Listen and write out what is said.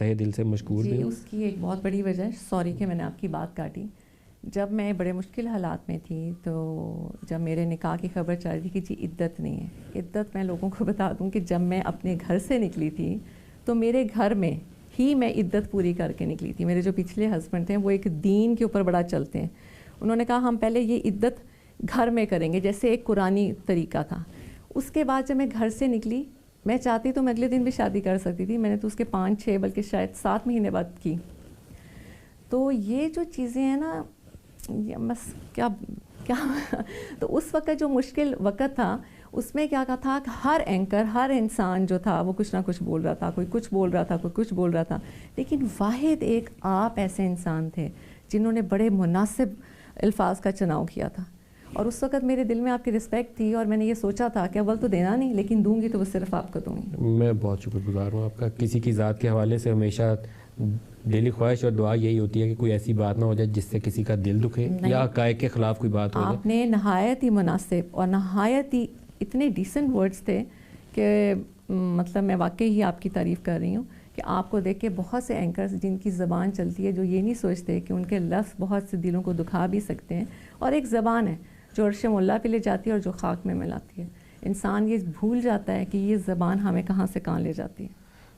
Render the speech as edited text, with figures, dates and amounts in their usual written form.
تہہ دل سے مشکور بھی ہوں. اس کی ایک بہت بڑی وجہ ہے, سوری کہ میں نے آپ کی بات کاٹی. جب میں بڑے مشکل حالات میں تھی تو جب میرے نکاح کی خبر چل رہی تھی کہ جی عدت نہیں ہے, عدت میں لوگوں کو بتا دوں کہ جب میں اپنے گھر سے نکلی تھی تو میرے گھر میں ہی میں عدت پوری کر کے نکلی تھی. میرے جو پچھلے ہسبینڈ تھے وہ ایک دین کے اوپر بڑا چلتے ہیں. انہوں نے کہا ہم پہلے یہ عدت گھر میں کریں گے, جیسے ایک قرآنی طریقہ تھا. اس کے بعد جب میں گھر سے نکلی, میں چاہتی تو میں اگلے دن بھی شادی کر سکتی تھی, میں نے تو اس کے 5-6 بلکہ شاید 7 مہینے بعد کی. تو یہ جو چیزیں ہیں نا, بس کیا تو اس وقت جو مشکل وقت تھا اس میں کیا تھا کہ ہر اینکر, ہر انسان جو تھا وہ کچھ نہ کچھ بول رہا تھا, کوئی کچھ بول رہا تھا, کوئی کچھ بول رہا تھا, لیکن واحد ایک آپ ایسے انسان تھے جنہوں نے بڑے مناسب الفاظ کا چناؤ کیا تھا. اور اس وقت میرے دل میں آپ کی رسپیکٹ تھی اور میں نے یہ سوچا تھا کہ اول تو دینا نہیں, لیکن دوں گی تو وہ صرف آپ کو دوں گی. میں بہت شکر گزار ہوں آپ کا. کسی کی ذات کے حوالے سے ہمیشہ دلی خواہش اور دعا یہی ہوتی ہے کہ کوئی ایسی بات نہ ہو جائے جس سے کسی کا دل دکھے یا حقائق کے خلاف کوئی بات ہو جائے. آپ نے نہایت ہی مناسب اور نہایت ہی اتنے ڈیسنٹ ورڈز تھے کہ مطلب میں واقعی ہی آپ کی تعریف کر رہی ہوں کہ آپ کو دیکھ کے بہت سے اینکرز جن کی زبان چلتی ہے جو یہ نہیں سوچتے کہ ان کے لفظ بہت سے دلوں کو دکھا بھی سکتے ہیں, اور ایک زبان ہے جو عرش مولا پہ لے جاتی ہے اور جو خاک میں ملاتی ہے. انسان یہ بھول جاتا ہے کہ یہ زبان ہمیں کہاں سے کہاں لے جاتی ہے.